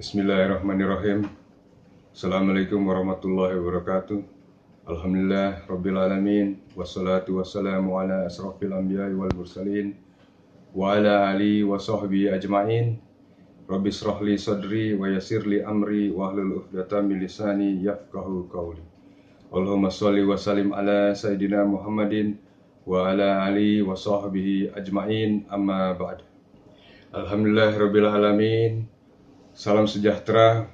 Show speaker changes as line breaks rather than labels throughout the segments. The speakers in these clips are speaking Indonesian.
Bismillahirrahmanirrahim. Assalamualaikum warahmatullahi wabarakatuh. Alhamdulillah Rabbil Alamin. Wassalatu wassalamu ala asrafil anbiya'i wal mursalin wa ala alihi wa sahbihi ajma'in. Rabbi shrahli sadri wa yassirli amri wa hlul 'uqdatam min lisani yafqahu qawli. Allahumma shalli wa sallim ala Sayyidina Muhammadin wa ala alihi wa sahbihi ajma'in, amma ba'd. Alhamdulillah Rabbil Alamin. Salam sejahtera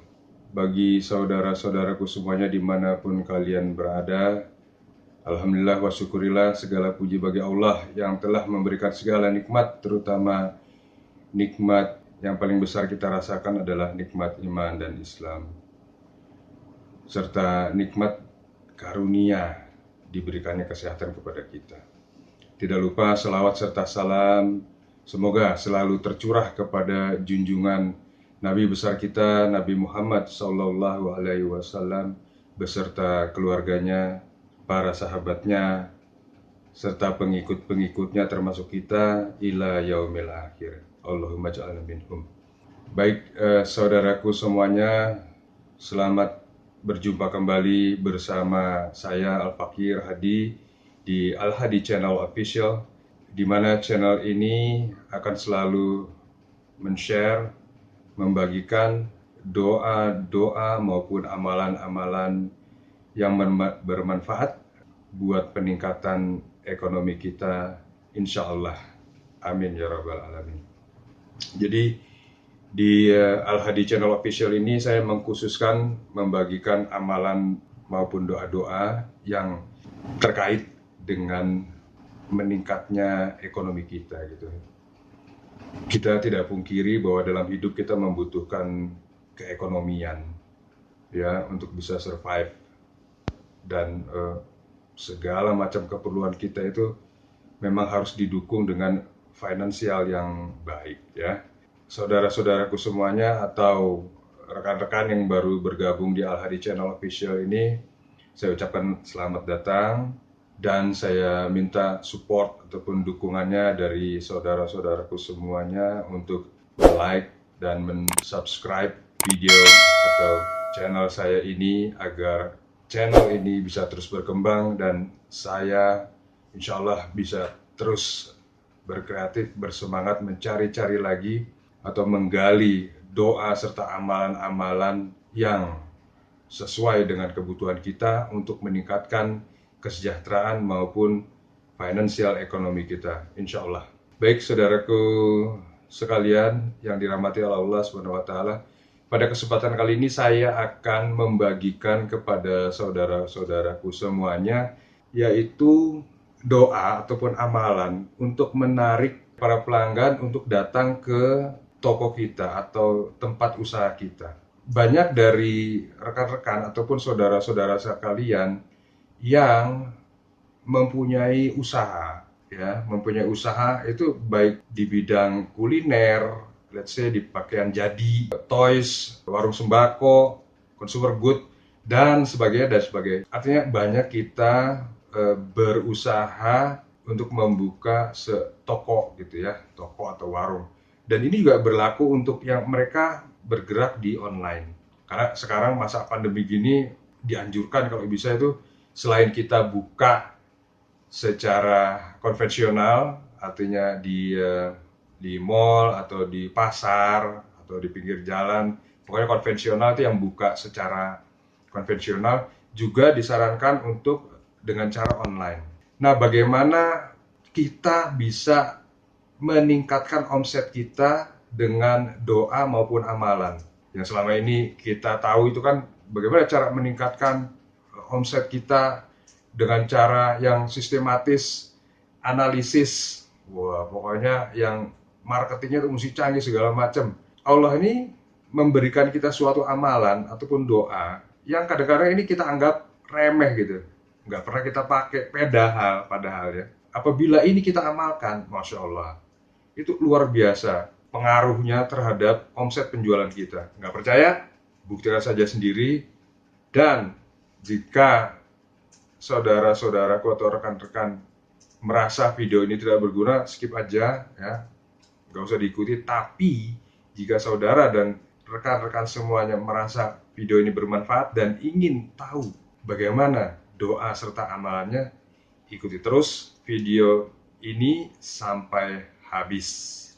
bagi saudara-saudaraku semuanya dimanapun kalian berada. Alhamdulillah wa syukurillah, segala puji bagi Allah yang telah memberikan segala nikmat, terutama nikmat yang paling besar kita rasakan adalah nikmat iman dan Islam, serta nikmat karunia diberikannya kesehatan kepada kita. Tidak lupa selawat serta salam semoga selalu tercurah kepada junjungan Nabi besar kita, Nabi Muhammad Sallallahu Alaihi Wasallam, beserta keluarganya, para sahabatnya, serta pengikut-pengikutnya termasuk kita, ila yaumil akhir. Allahumma ja'alna minhum. Baik, saudaraku semuanya, selamat berjumpa kembali bersama saya Al-Fakir Hadi di Al-Hadi Channel Official, di mana channel ini akan selalu men-share, membagikan doa-doa maupun amalan-amalan yang bermanfaat buat peningkatan ekonomi kita, insya Allah. Amin ya rabbal alamin. Jadi di Al-Hadi Channel Official ini saya mengkhususkan membagikan amalan maupun doa-doa yang terkait dengan meningkatnya ekonomi kita gitu. Kita tidak pungkiri bahwa dalam hidup kita membutuhkan keekonomian ya untuk bisa survive, dan segala macam keperluan kita itu memang harus didukung dengan finansial yang baik ya. Saudara-saudaraku semuanya atau rekan-rekan yang baru bergabung di Al-Hadi Channel Official ini, saya ucapkan selamat datang. Dan saya minta support ataupun dukungannya dari saudara-saudaraku semuanya untuk like dan subscribe video atau channel saya ini, agar channel ini bisa terus berkembang dan saya insya Allah bisa terus berkreatif, bersemangat mencari-cari lagi atau menggali doa serta amalan-amalan yang sesuai dengan kebutuhan kita untuk meningkatkan kesejahteraan maupun finansial ekonomi kita, insya Allah. Baik saudaraku sekalian yang dirahmati Allah Subhanahu wa Ta'ala, pada kesempatan kali ini saya akan membagikan kepada saudara-saudaraku semuanya, yaitu doa ataupun amalan untuk menarik para pelanggan untuk datang ke toko kita atau tempat usaha kita. Banyak dari rekan-rekan ataupun saudara-saudara sekalian yang mempunyai usaha ya, mempunyai usaha itu baik di bidang kuliner, let's say di pakaian jadi, toys, warung sembako, consumer good dan sebagainya dan sebagainya. Artinya banyak kita berusaha untuk membuka toko gitu ya, toko atau warung. Dan ini juga berlaku untuk yang mereka bergerak di online. Karena sekarang masa pandemi gini dianjurkan kalau bisa itu selain kita buka secara konvensional, artinya di mall atau di pasar atau di pinggir jalan, pokoknya konvensional itu yang buka secara konvensional, juga disarankan untuk dengan cara online. Nah, bagaimana kita bisa meningkatkan omset kita dengan doa maupun amalan? Yang selama ini kita tahu itu kan bagaimana cara meningkatkan omset kita dengan cara yang sistematis, analisis, wah pokoknya yang marketingnya itu mesti canggih segala macam. Allah ini memberikan kita suatu amalan ataupun doa yang kadang-kadang ini kita anggap remeh gitu, nggak pernah kita pakai, padahal ya, apabila ini kita amalkan, Masya Allah, itu luar biasa pengaruhnya terhadap omset penjualan kita. Nggak percaya? Buktikan saja sendiri. Dan jika saudara-saudaraku atau rekan-rekan merasa video ini tidak berguna, skip aja ya, nggak usah diikuti. Tapi jika saudara dan rekan-rekan semuanya merasa video ini bermanfaat dan ingin tahu bagaimana doa serta amalannya, ikuti terus video ini sampai habis.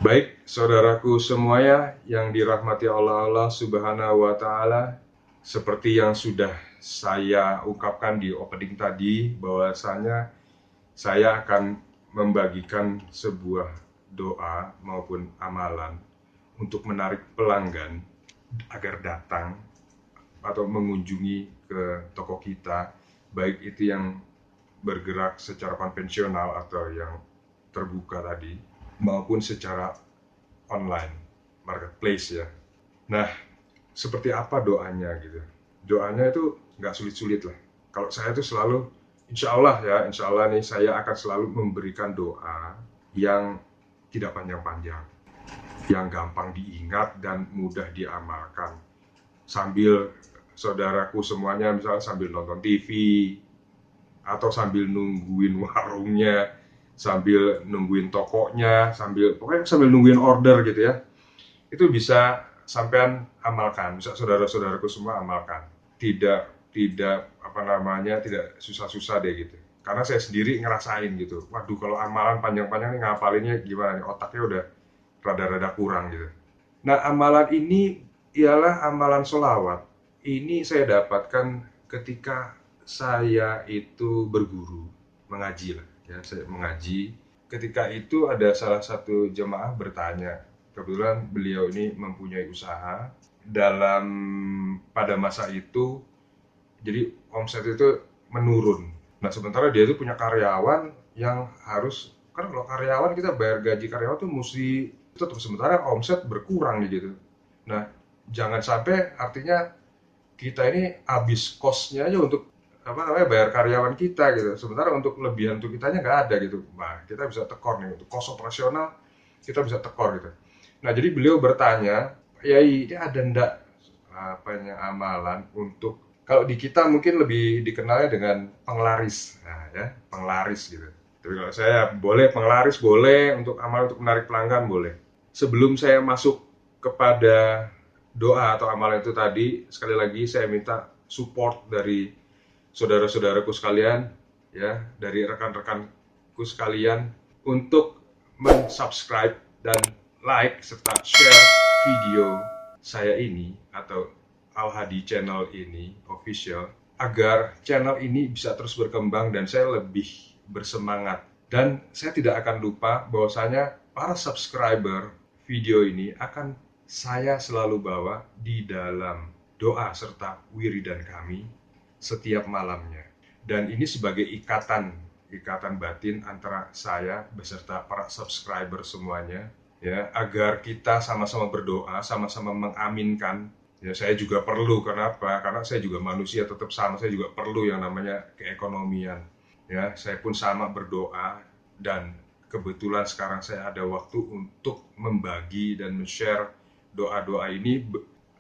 Baik, saudaraku semuanya yang dirahmati Allah Subhanahu wa Ta'ala, seperti yang sudah saya ungkapkan di opening tadi, bahwasanya saya akan membagikan sebuah doa maupun amalan untuk menarik pelanggan agar datang atau mengunjungi ke toko kita, baik itu yang bergerak secara konvensional atau yang terbuka tadi, maupun secara online, marketplace ya. Nah, seperti apa doanya gitu? Doanya itu nggak sulit-sulit lah. Kalau saya itu selalu, insya Allah nih saya akan selalu memberikan doa yang tidak panjang-panjang, yang gampang diingat dan mudah diamalkan. Sambil saudaraku semuanya misalnya sambil nonton TV, atau sambil nungguin warungnya, sambil nungguin tokonya, pokoknya sambil nungguin order gitu ya. Itu bisa sampean amalkan, bisa saudara-saudaraku semua amalkan. Tidak tidak susah-susah deh gitu. Karena saya sendiri ngerasain gitu. Waduh, kalau amalan panjang-panjang nih ngapalinnya gimana nih? Otaknya udah rada-rada kurang gitu. Nah, amalan ini ialah amalan sholawat. Ini saya dapatkan ketika saya itu berguru, mengaji lah ya, saya mengaji. Ketika itu ada salah satu jemaah bertanya, kebetulan beliau ini mempunyai usaha pada masa itu, jadi omset itu menurun. Nah, sementara dia itu punya karyawan yang harus, kan kalau karyawan kita bayar gaji karyawan tuh mesti tetap, sementara omset berkurang gitu. Nah, jangan sampai artinya kita ini habis cost-nya aja untuk bayar karyawan kita gitu, sementara untuk lebihan untuk kitanya nggak ada gitu. Nah, kita bisa tekor nih untuk cost operasional, kita bisa tekor gitu. Nah, jadi beliau bertanya, Yai, ini ada ndak amalan untuk, kalau di kita mungkin lebih dikenalnya dengan penglaris, nah ya, penglaris gitu. Tapi kalau saya boleh penglaris, boleh untuk amalan untuk menarik pelanggan, boleh. Sebelum saya masuk kepada doa atau amalan itu tadi, sekali lagi saya minta support dari saudara-saudaraku sekalian, ya, dari rekan-rekanku sekalian untuk mensubscribe dan like serta share video saya ini atau Al Hadi channel ini official, agar channel ini bisa terus berkembang dan saya lebih bersemangat. Dan saya tidak akan lupa bahwasanya para subscriber video ini akan saya selalu bawa di dalam doa serta wiridan kami setiap malamnya. Dan ini sebagai ikatan batin antara saya beserta para subscriber semuanya, ya, agar kita sama-sama berdoa, sama-sama mengaminkan. Ya, saya juga perlu, kenapa? Karena saya juga manusia, tetap sama, saya juga perlu yang namanya keekonomian. Ya, saya pun sama berdoa, dan kebetulan sekarang saya ada waktu untuk membagi dan men-share doa-doa ini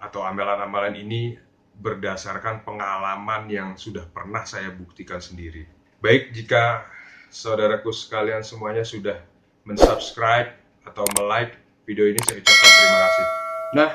atau amalan-amalan ini berdasarkan pengalaman yang sudah pernah saya buktikan sendiri. Baik, jika saudaraku sekalian semuanya sudah mensubscribe atau melike video ini, saya ucapkan terima kasih. Nah,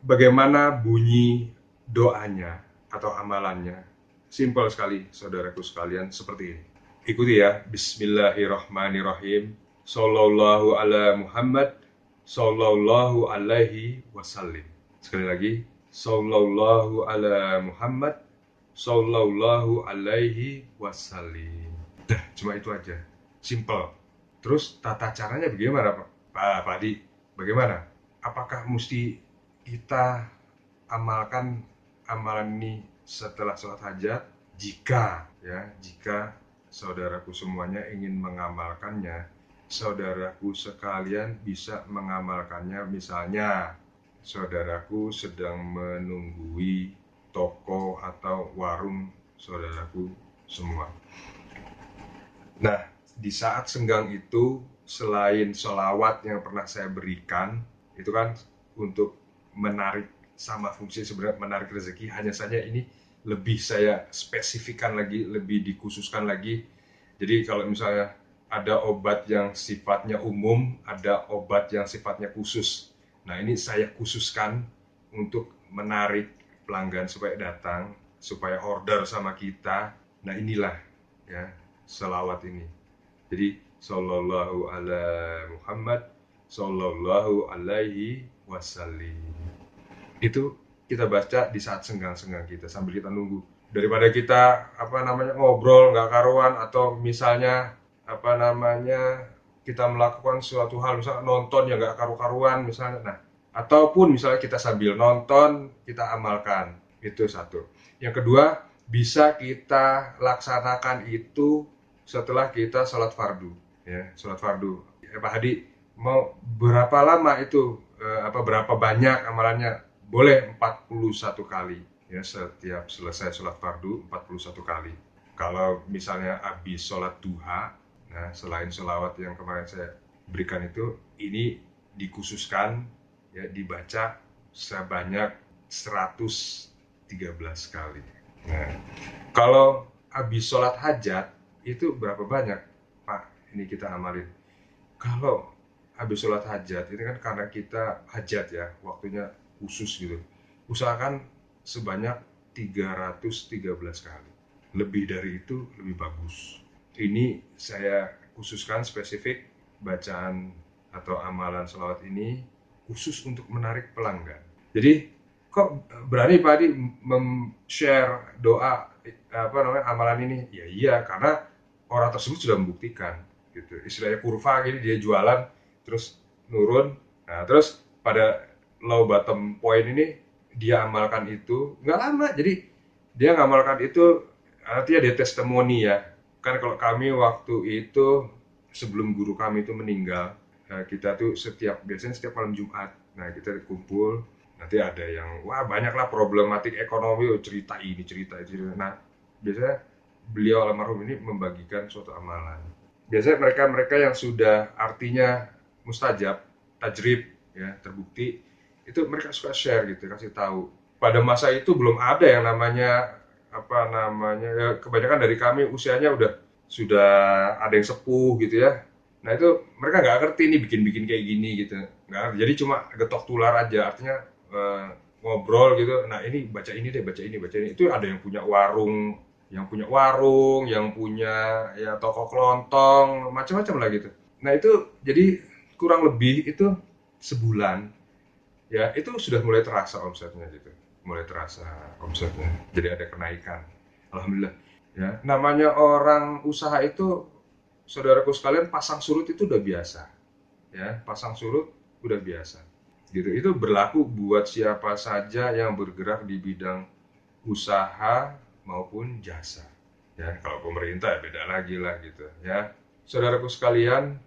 bagaimana bunyi doanya atau amalannya? Simpel sekali, saudaraku sekalian, seperti ini. Ikuti ya, Bismillahirrahmanirrahim. Sallallahu ala Muhammad, sallallahu alaihi wasallim. Sekali lagi, sallallahu ala Muhammad, sallallahu alaihi wasallim. Dah, cuma itu aja. Simple. Terus tata caranya bagaimana, Pak Adi? Bagaimana? Apakah mesti kita amalkan amalan ini setelah sholat hajat? Jika saudaraku semuanya ingin mengamalkannya, saudaraku sekalian bisa mengamalkannya. Misalnya saudaraku sedang menunggui toko atau warung saudaraku semua. Nah, di saat senggang itu, selain sholawat yang pernah saya berikan, itu kan untuk menarik, sama fungsi sebenarnya menarik rezeki, hanya saja ini lebih saya spesifikkan lagi, lebih dikhususkan lagi. Jadi kalau misalnya ada obat yang sifatnya umum, ada obat yang sifatnya khusus. Nah ini saya khususkan untuk menarik pelanggan supaya datang, supaya order sama kita. Nah inilah ya selawat ini. Jadi sallallahu ala Muhammad sallallahu alaihi wasallim. Itu kita baca di saat senggang-senggang kita sambil kita nunggu. Daripada kita ngobrol nggak karuan, atau misalnya kita melakukan suatu hal, misalnya nonton yang nggak karu-karuan misalnya. Nah, ataupun misalnya kita sambil nonton kita amalkan. Itu satu. Yang kedua, bisa kita laksanakan itu setelah kita sholat fardu, ya sholat fardu. Pak Hadi, mau berapa lama itu, berapa banyak amalannya? Boleh 41 kali, ya setiap selesai sholat fardu 41 kali. Kalau misalnya habis sholat duha, nah selain sholawat yang kemarin saya berikan itu, ini dikhususkan ya dibaca sebanyak 113 kali. Nah, kalau habis sholat hajat itu berapa banyak, Pak? Ini kita amalin. Kalau habis sholat hajat, ini kan karena kita hajat ya, waktunya khusus gitu. Usahakan sebanyak 313 kali. Lebih dari itu lebih bagus. Ini saya khususkan spesifik bacaan atau amalan sholawat ini khusus untuk menarik pelanggan. Jadi kok berani Pak Adi share doa amalan ini? Ya iya, karena orang tersebut sudah membuktikan gitu. Istilahnya kurva gini, dia jualan terus nurun. Nah, terus pada low bottom point ini dia amalkan itu nggak lama, jadi dia ngamalkan itu artinya dia testimoni ya. Kan kalau kami waktu itu sebelum guru kami itu meninggal, kita tuh biasanya setiap malam Jumat, nah kita kumpul, nanti ada yang banyaklah problematik ekonomi, cerita ini cerita itu. Nah biasanya beliau almarhum ini membagikan suatu amalan. Biasanya mereka yang sudah artinya mustajab, tajrib ya, terbukti, itu mereka suka share gitu, kasih tahu. Pada masa itu belum ada yang namanya ya, kebanyakan dari kami usianya sudah ada yang sepuh gitu ya. Nah itu mereka nggak ngerti nih bikin kayak gini gitu, nggak ngerti. Jadi cuma getok tular aja, artinya ngobrol gitu. Nah ini baca ini deh, baca ini. Itu ada yang punya warung, yang punya ya toko kelontong, macam-macam lah gitu. Nah itu jadi kurang lebih itu sebulan ya, itu sudah mulai terasa omsetnya gitu, jadi ada kenaikan, alhamdulillah ya. Namanya orang usaha itu, saudaraku sekalian, pasang surut itu udah biasa ya, pasang surut udah biasa gitu. Itu berlaku buat siapa saja yang bergerak di bidang usaha maupun jasa ya. Kalau pemerintah ya beda lagi lah gitu ya. Saudaraku sekalian,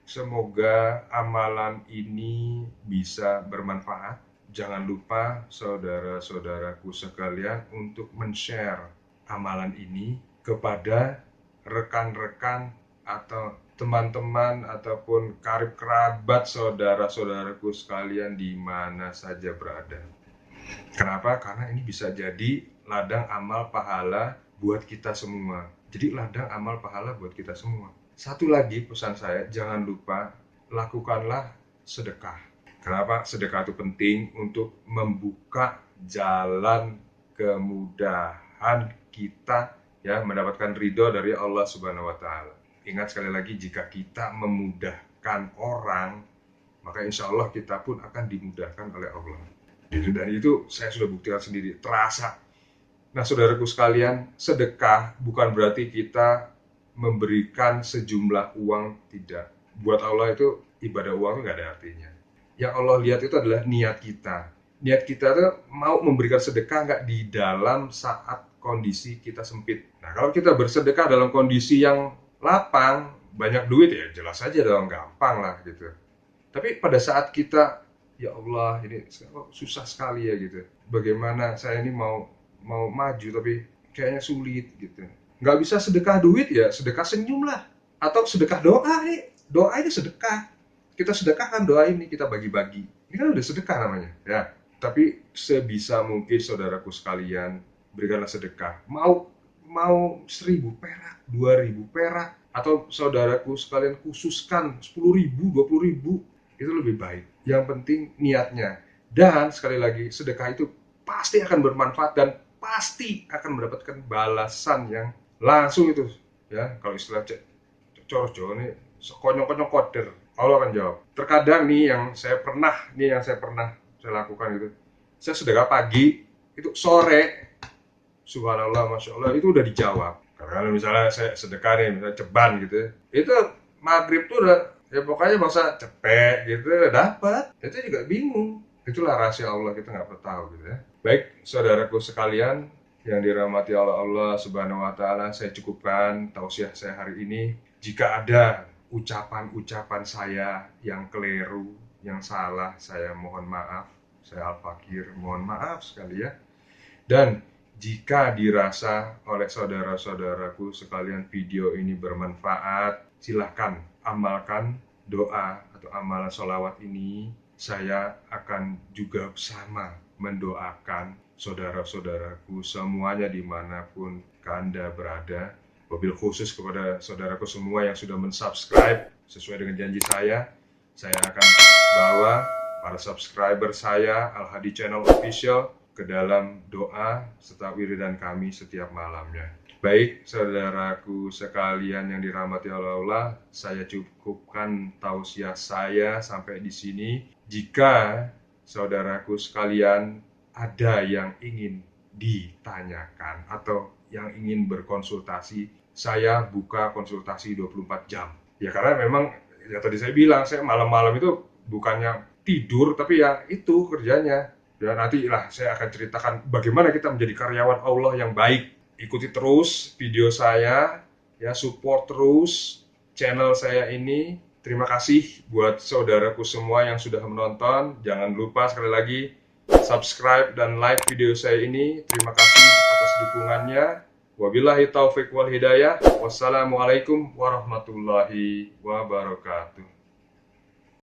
semoga amalan ini bisa bermanfaat. Jangan lupa saudara-saudaraku sekalian untuk men-share amalan ini kepada rekan-rekan atau teman-teman ataupun karib kerabat saudara-saudaraku sekalian di mana saja berada. Kenapa? Karena ini bisa jadi ladang amal pahala buat kita semua. Jadi ladang amal pahala buat kita semua. Satu lagi pesan saya, jangan lupa lakukanlah sedekah. Kenapa? Sedekah itu penting untuk membuka jalan kemudahan kita ya, mendapatkan ridho dari Allah Subhanahu wa Ta'ala. Ingat sekali lagi, jika kita memudahkan orang, maka insya Allah kita pun akan dimudahkan oleh Allah. Dan itu saya sudah buktikan sendiri, terasa. Nah saudaraku sekalian, sedekah bukan berarti kita memberikan sejumlah uang, tidak. Buat Allah itu ibadah uang itu nggak ada artinya. Yang Allah lihat itu adalah niat kita. Niat kita itu mau memberikan sedekah nggak di dalam saat kondisi kita sempit. Nah kalau kita bersedekah dalam kondisi yang lapang, banyak duit ya jelas saja dong, gampang lah gitu. Tapi pada saat kita, ya Allah ini susah sekali ya gitu, bagaimana saya ini mau maju tapi kayaknya sulit gitu. Nggak bisa sedekah duit ya sedekah senyum lah, atau sedekah doa ini sedekah, kita sedekahkan doa ini, kita bagi-bagi, ini kan udah sedekah namanya ya. Tapi sebisa mungkin saudaraku sekalian, berikanlah sedekah. Mau 1.000 perak, 2.000 perak, atau saudaraku sekalian khususkan 10.000, 20.000, itu lebih baik. Yang penting niatnya. Dan sekali lagi, sedekah itu pasti akan bermanfaat dan pasti akan mendapatkan balasan yang langsung itu. Ya, kalau istilah coros Jawa ini sekonyong-konyong koder, Allah akan jawab. Terkadang nih yang saya pernah saya lakukan gitu, saya sedekah pagi, itu sore, subhanallah, masya Allah, itu udah dijawab. Karena misalnya saya sedekah nih, misalnya ceban gitu ya, itu maghrib tuh udah, ya pokoknya bangsa cepet gitu, udah dapat. Itu juga bingung. Itulah rahasia Allah, kita nggak pernah tahu gitu ya. Baik, saudaraku sekalian yang dirahmati Allah Subhanahu wa Ta'ala, saya cukupkan tausiah saya hari ini. Jika ada ucapan-ucapan saya yang keliru, yang salah, saya mohon maaf. Saya Al-Fakir, mohon maaf sekali ya. Dan jika dirasa oleh saudara-saudaraku sekalian video ini bermanfaat, silahkan amalkan doa atau amalan sholawat ini. Saya akan juga sama mendoakan saudara-saudaraku semuanya dimanapun Anda berada. Wabil khusus kepada saudaraku semua yang sudah mensubscribe sesuai dengan janji saya akan bawa para subscriber saya Al-Hadi Channel Official ke dalam doa serta wiridan kami setiap malamnya. Baik, saudaraku sekalian yang dirahmati Allah, saya cukupkan tausiah saya sampai di sini. Jika saudaraku sekalian ada yang ingin ditanyakan atau yang ingin berkonsultasi, saya buka konsultasi 24 jam. Ya karena memang, ya tadi saya bilang, saya malam-malam itu bukannya tidur, tapi ya itu kerjanya. Ya nantilah saya akan ceritakan bagaimana kita menjadi karyawan Allah yang baik. Ikuti terus video saya, ya support terus channel saya ini. Terima kasih buat saudaraku semua yang sudah menonton. Jangan lupa sekali lagi subscribe dan like video saya ini. Terima kasih atas dukungannya. Wabillahi taufiq wal hidayah. Wassalamualaikum warahmatullahi wabarakatuh.